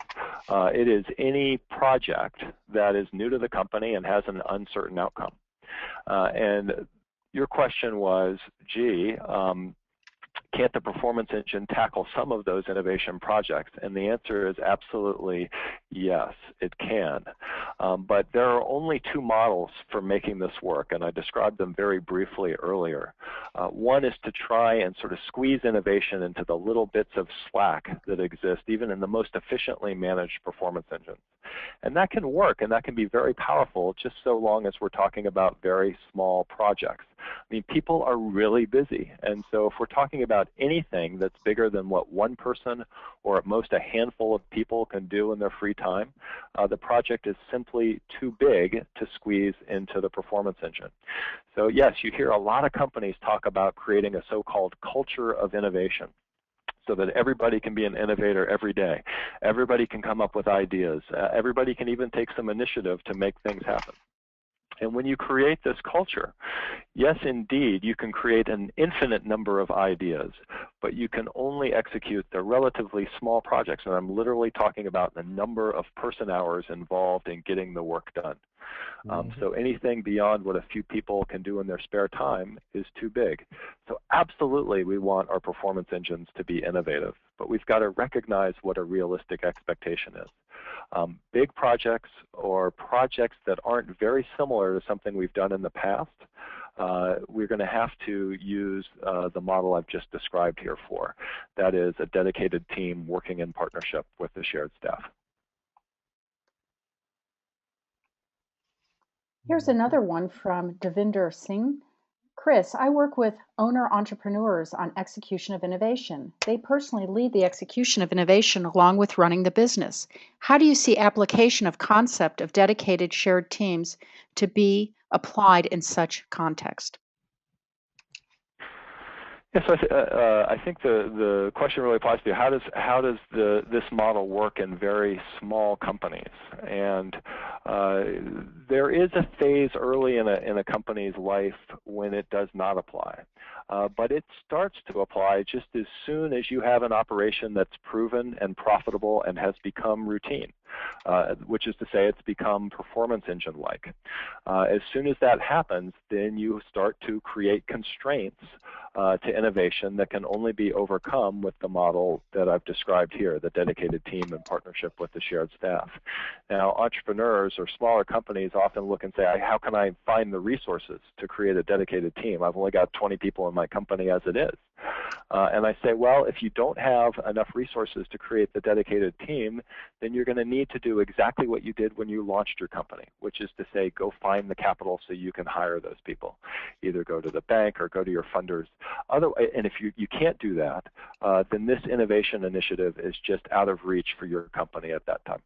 S2: It is any project that is new to the company and has an uncertain outcome. And your question was, gee, can't the performance engine tackle some of those innovation projects? And the answer is absolutely yes, it can. But there are only two models for making this work, and I described them very briefly earlier. One is to try and sort of squeeze innovation into the little bits of slack that exist even in the most efficiently managed performance engines. And that can work, and that can be very powerful just so long as we're talking about very small projects. I mean, people are really busy, and so if we're talking about anything that's bigger than what one person or at most a handful of people can do in their free time, the project is simply too big to squeeze into the performance engine. So yes, you hear a lot of companies talk about creating a so-called culture of innovation, so that everybody can be an innovator every day. Everybody can come up with ideas. Everybody can even take some initiative to make things happen. And when you create this culture, yes, indeed, you can create an infinite number of ideas, but you can only execute the relatively small projects. And I'm literally talking about the number of person hours involved in getting the work done. So anything beyond what a few people can do in their spare time is too big. So absolutely, we want our performance engines to be innovative, but we've got to recognize what a realistic expectation is. Big projects or projects that aren't very similar to something we've done in the past, we're going to have to use the model I've just described here for. That is a dedicated team working in partnership with the shared staff.
S3: Here's another one from Devinder Singh. Chris, I work with owner entrepreneurs on execution of innovation. They personally lead the execution of innovation along with running the business. How do you see application of concept of dedicated shared teams to be applied in such context?
S2: Yes, I think the question really applies to you. How does this model work in very small companies? And there is a phase early in a company's life when it does not apply, but it starts to apply just as soon as you have an operation that's proven and profitable and has become routine. Which is to say it's become performance engine-like. As soon as that happens, then you start to create constraints to innovation that can only be overcome with the model that I've described here, the dedicated team in partnership with the shared staff. Now, entrepreneurs or smaller companies often look and say, how can I find the resources to create a dedicated team? I've only got 20 people in my company as it is. And I say, well, if you don't have enough resources to create the dedicated team, then you're going to need to do exactly what you did when you launched your company, which is to say, go find the capital so you can hire those people. Either go to the bank or go to your funders. And if you can't do that, then this innovation initiative is just out of reach for your company at that time.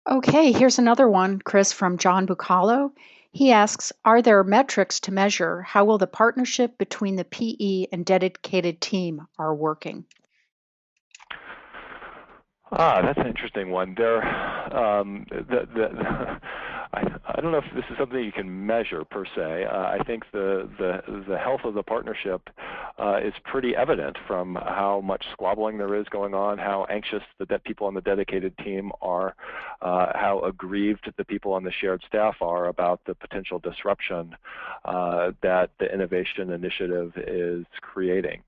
S3: Okay, here's another one, Chris, from John Bucalo. He asks, are there metrics to measure how well the partnership between the PE and dedicated team are working?
S2: That's an interesting one. I don't know if this is something you can measure per se. I think the health of the partnership is pretty evident from how much squabbling there is going on, how anxious the people on the dedicated team are, how aggrieved the people on the shared staff are about the potential disruption that the innovation initiative is creating.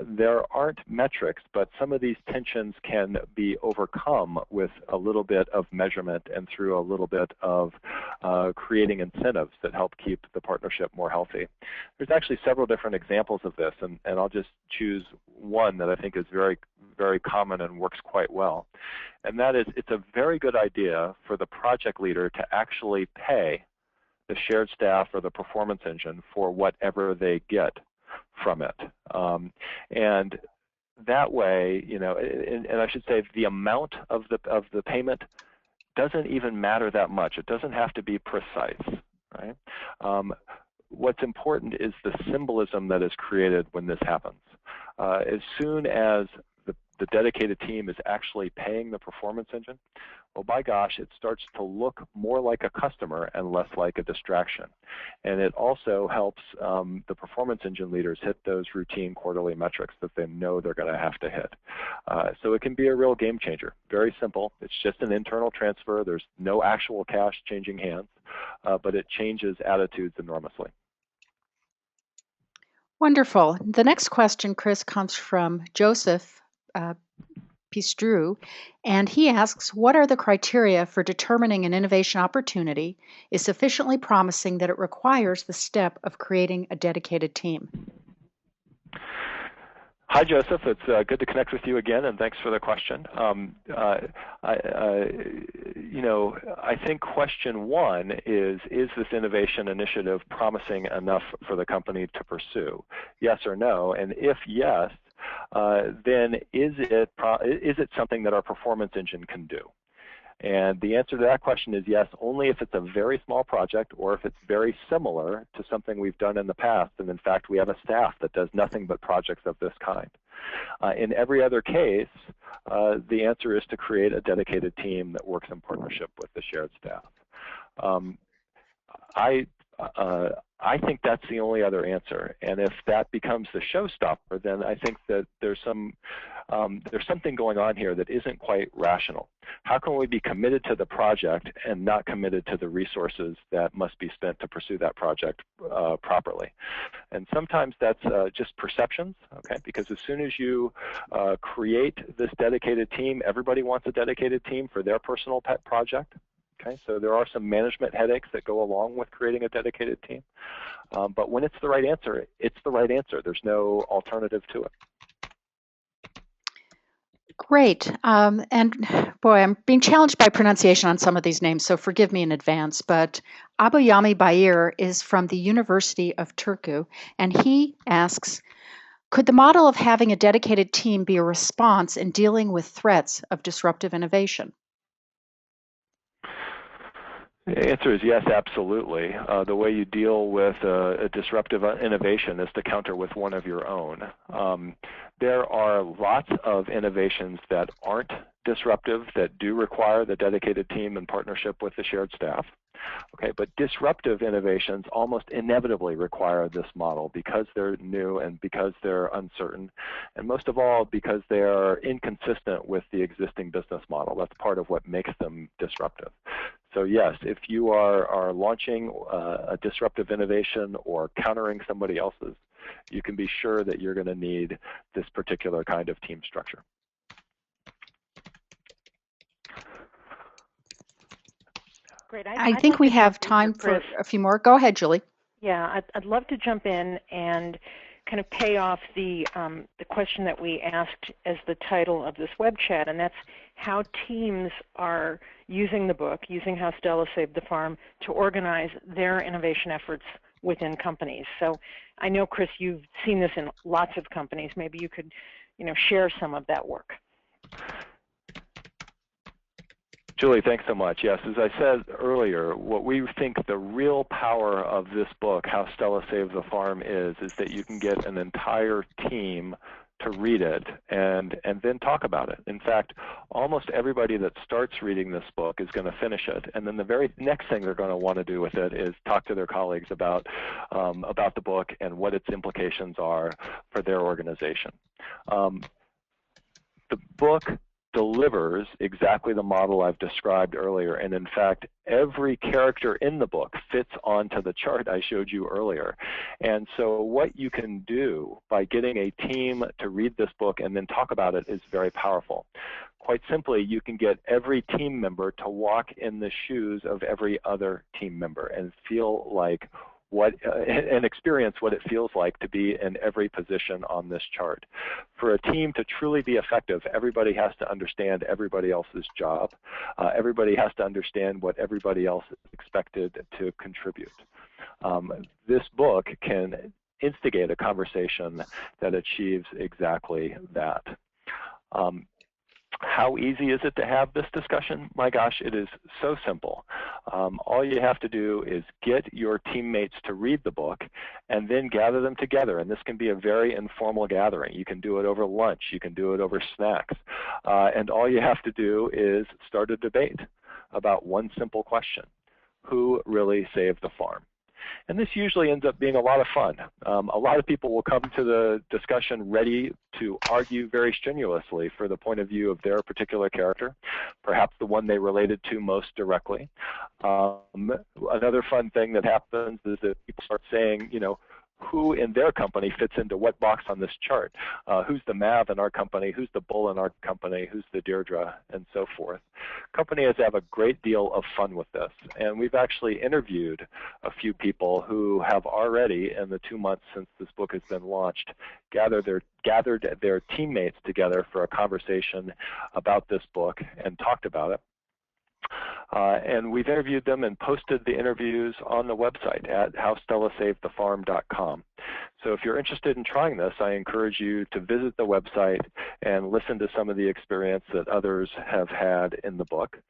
S2: There aren't metrics, but some of these tensions can be overcome with a little bit of measurement and through a little bit of creating incentives that help keep the partnership more healthy. There's actually several different examples of this, and I'll just choose one that I think is very, very common and works quite well. And that is, it's a very good idea for the project leader to actually pay the shared staff or the performance engine for whatever they get from it. And that way, and I should say the amount of the payment doesn't even matter that much. It doesn't have to be precise, right? What's important is the symbolism that is created when this happens. As soon as the dedicated team is actually paying the performance engine, well, by gosh, it starts to look more like a customer and less like a distraction. And it also helps the performance engine leaders hit those routine quarterly metrics that they know they're going to have to hit. So it can be a real game changer. Very simple. It's just an internal transfer. There's no actual cash changing hands, but it changes attitudes enormously.
S3: Wonderful. The next question, Chris, comes from Joseph Pistru, and he asks, what are the criteria for determining an innovation opportunity is sufficiently promising that it requires the step of creating a dedicated team?
S2: Hi, Joseph. It's good to connect with you again, and thanks for the question. I think question one is this innovation initiative promising enough for the company to pursue? Yes or no? And if yes, then is it something that our performance engine can do? And the answer to that question is yes, only if it's a very small project or if it's very similar to something we've done in the past. And in fact, we have a staff that does nothing but projects of this kind. In every other case, the answer is to create a dedicated team that works in partnership with the shared staff. I think that's the only other answer, and if that becomes the showstopper, then I think that there's something going on here that isn't quite rational. How can we be committed to the project and not committed to the resources that must be spent to pursue that project properly? And sometimes that's just perceptions, okay? Because as soon as you create this dedicated team, everybody wants a dedicated team for their personal pet project. Okay, so there are some management headaches that go along with creating a dedicated team. But when it's the right answer, it's the right answer. There's no alternative to it.
S3: Great. And boy, I'm being challenged by pronunciation on some of these names, so forgive me in advance. But Abuyami Bayir is from the University of Turku, and he asks, could the model of having a dedicated team be a response in dealing with threats of disruptive innovation?
S2: The answer is yes, absolutely. The way you deal with a disruptive innovation is to counter with one of your own. There are lots of innovations that aren't disruptive, that do require the dedicated team in partnership with the shared staff. Okay, but disruptive innovations almost inevitably require this model because they're new and because they're uncertain, and most of all because they are inconsistent with the existing business model. That's part of what makes them disruptive. So yes, if you are launching a disruptive innovation or countering somebody else's, you can be sure that you're going to need this particular kind of team structure.
S1: Great.
S3: I think we have time for a few more. Go ahead, Julie.
S1: Yeah, I'd love to jump in and kind of pay off the question that we asked as the title of this web chat, and that's how teams are using the book, using How Stella Saved the Farm, to organize their innovation efforts within companies. So I know, Chris, you've seen this in lots of companies. Maybe you could, share some of that work.
S2: Julie, thanks so much. Yes, as I said earlier, what we think the real power of this book, How Stella Saved the Farm, is that you can get an entire team to read it and then talk about it. In fact, almost everybody that starts reading this book is going to finish it, and then the very next thing they're going to want to do with it is talk to their colleagues about the book and what its implications are for their organization. The book delivers exactly the model I've described earlier, and in fact every character in the book fits onto the chart I showed you earlier. And so what you can do by getting a team to read this book and then talk about it is very powerful. Quite simply, you can get every team member to walk in the shoes of every other team member and feel like and experience what it feels like to be in every position on this chart. For a team to truly be effective, everybody has to understand everybody else's job. Everybody has to understand what everybody else is expected to contribute. This book can instigate a conversation that achieves exactly that. How easy is it to have this discussion? My gosh, it is so simple. All you have to do is get your teammates to read the book and then gather them together. And this can be a very informal gathering. You can do it over lunch. You can do it over snacks. And all you have to do is start a debate about one simple question: who really saved the farm? And this usually ends up being a lot of fun. A lot of people will come to the discussion ready to argue very strenuously for the point of view of their particular character, perhaps the one they related to most directly. Another fun thing that happens is that people start saying, who in their company fits into what box on this chart? Who's the Mav in our company? Who's the Bull in our company? Who's the Deirdre? And so forth. Companies have a great deal of fun with this. And we've actually interviewed a few people who have already, in the 2 months since this book has been launched, gathered their teammates together for a conversation about this book and talked about it. And we've interviewed them and posted the interviews on the website at howstellasavedthefarm.com. So if you're interested in trying this, I encourage you to visit the website and listen to some of the experience that others have had in the book.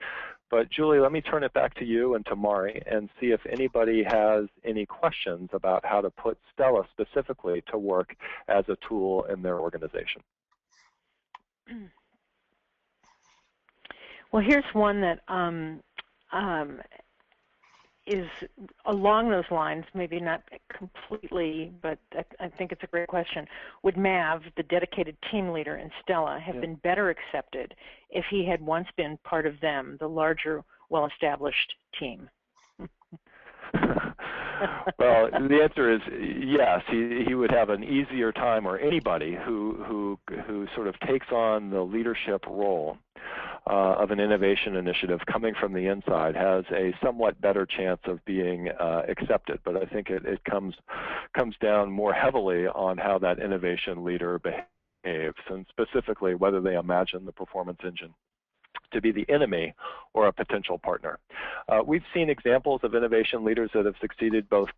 S2: But Julie, let me turn it back to you and to Mari and see if anybody has any questions about how to put Stella specifically to work as a tool in their organization.
S1: Well, here's one that is along those lines, maybe not completely, but I think it's a great question. Would Mav, the dedicated team leader in Stella, have been better accepted if he had once been part of them, the larger, well-established team?
S2: Well, the answer is yes. He would have an easier time, or anybody who sort of takes on the leadership role of an innovation initiative coming from the inside has a somewhat better chance of being accepted. But I think it comes down more heavily on how that innovation leader behaves, and specifically whether they imagine the performance engine to be the enemy or a potential partner. We've seen examples of innovation leaders that have succeeded both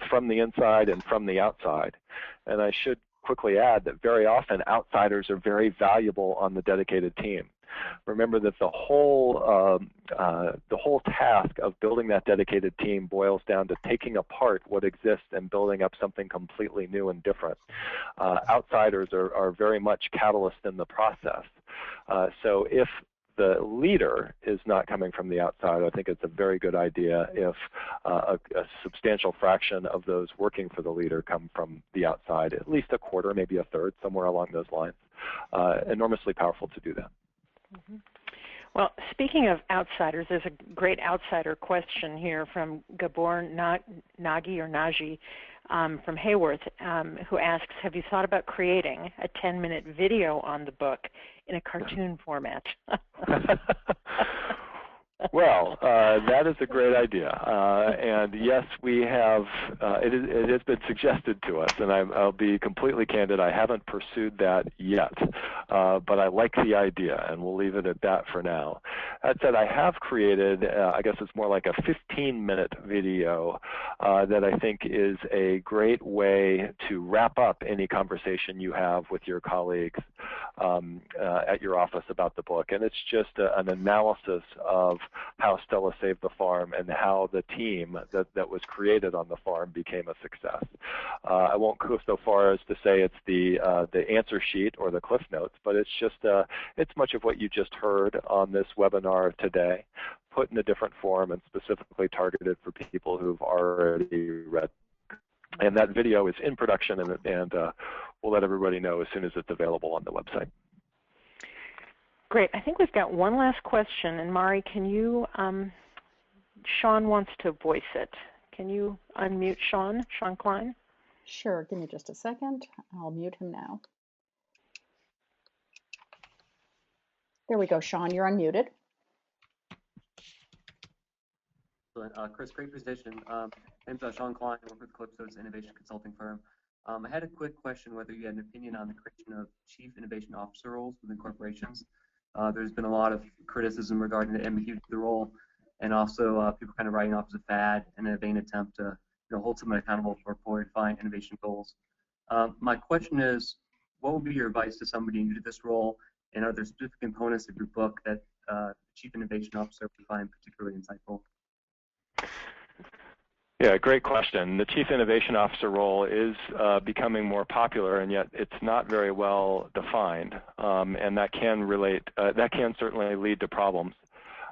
S2: from the inside and from the outside. And I should quickly add that very often outsiders are very valuable on the dedicated team. Remember that the whole task of building that dedicated team boils down to taking apart what exists and building up something completely new and different. Outsiders are very much catalysts in the process. So if the leader is not coming from the outside, I think it's a very good idea if a substantial fraction of those working for the leader come from the outside, at least a quarter, maybe a third, somewhere along those lines. Enormously powerful to do that.
S1: Mm-hmm. Well, speaking of outsiders, there's a great outsider question here from Gabor Nagy from Hayworth, who asks, have you thought about creating a 10-minute video on the book in a cartoon format?
S2: Well, that is a great idea, and yes, we have. It has been suggested to us, and I'll be completely candid. I haven't pursued that yet, but I like the idea, and we'll leave it at that for now. That said, I have created. I guess it's more like a 15-minute video that I think is a great way to wrap up any conversation you have with your colleagues at your office about the book, and it's just an analysis of how Stella saved the farm and how the team that was created on the farm became a success. I won't go so far as to say it's the answer sheet or the Cliff Notes, but it's just it's much of what you just heard on this webinar today, put in a different form and specifically targeted for people who've already read. And that video is in production, and we'll let everybody know as soon as it's available on the website.
S1: Great. I think we've got one last question, and Mari, can you, Sean wants to voice it. Can you unmute Sean Klein?
S3: Sure, give me just a second. I'll mute him now. There we go, Sean, you're unmuted.
S5: Chris, great presentation. My name's Sean Klein. I work with Calypso's innovation consulting firm. I had a quick question whether you had an opinion on the creation of chief innovation officer roles within corporations. There's been a lot of criticism regarding the ambiguity of the role, and also people kind of writing off as a fad in a vain attempt to hold someone accountable for poorly defined innovation goals. My question is, what would be your advice to somebody new to this role, and are there specific components of your book that the chief innovation officer would find particularly insightful?
S2: Yeah, great question. The Chief Innovation Officer role is becoming more popular, and yet it's not very well defined, and that can certainly lead to problems.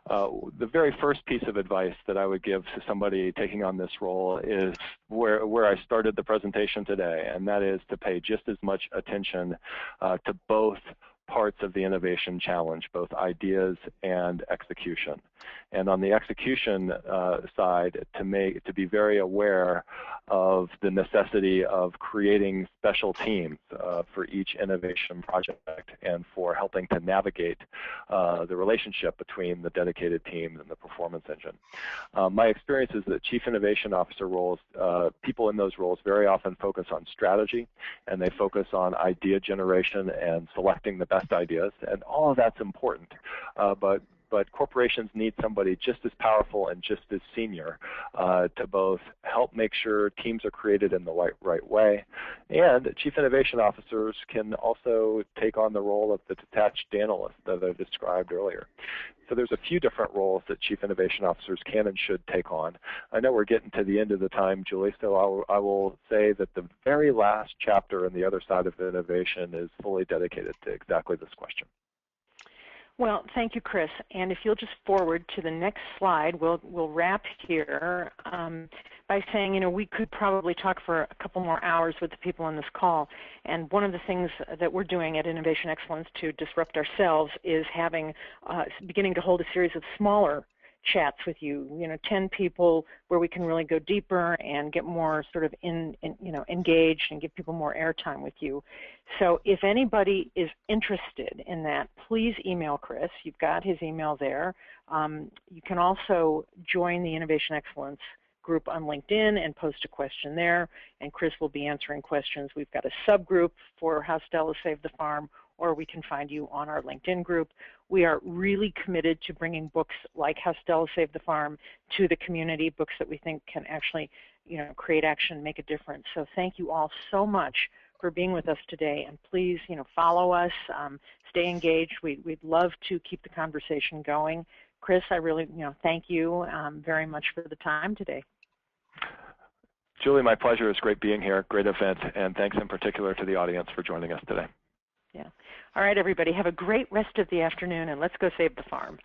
S2: The very first piece of advice that I would give to somebody taking on this role is where I started the presentation today, and that is to pay just as much attention to both parts of the innovation challenge, both ideas and execution. And on the execution side, to be very aware of the necessity of creating special teams for each innovation project and for helping to navigate the relationship between the dedicated teams and the performance engine. My experience is that Chief Innovation Officer roles, people in those roles very often focus on strategy, and they focus on idea generation and selecting the best ideas, and all of that's important, but corporations need somebody just as powerful and just as senior to both help make sure teams are created in the right way, and Chief Innovation Officers can also take on the role of the detached analyst that I described earlier. So there's a few different roles that Chief Innovation Officers can and should take on. I know we're getting to the end of the time, Julie, so I will say that the very last chapter in the other side of innovation is fully dedicated to exactly this question.
S1: Well, thank you, Chris. And if you'll just forward to the next slide, we'll wrap here by saying, we could probably talk for a couple more hours with the people on this call. And one of the things that we're doing at Innovation Excellence to disrupt ourselves is beginning to hold a series of smaller chats with you, 10 people where we can really go deeper and get more sort of engaged and give people more airtime with you. So if anybody is interested in that, please email Chris. You've got his email there. You can also join the Innovation Excellence group on LinkedIn and post a question there, and Chris will be answering questions. We've got a subgroup for How Stella Saved the Farm, or we can find you on our LinkedIn group. We are really committed to bringing books like How Stella Saved the Farm to the community, books that we think can actually, create action, make a difference. So thank you all so much for being with us today, and please, follow us, stay engaged. We'd love to keep the conversation going. Chris, I really, thank you very much for the time today.
S2: Julie, my pleasure. It's great being here. Great event, and thanks in particular to the audience for joining us today.
S1: Yeah. All right, everybody. Have a great rest of the afternoon, and let's go save the farm.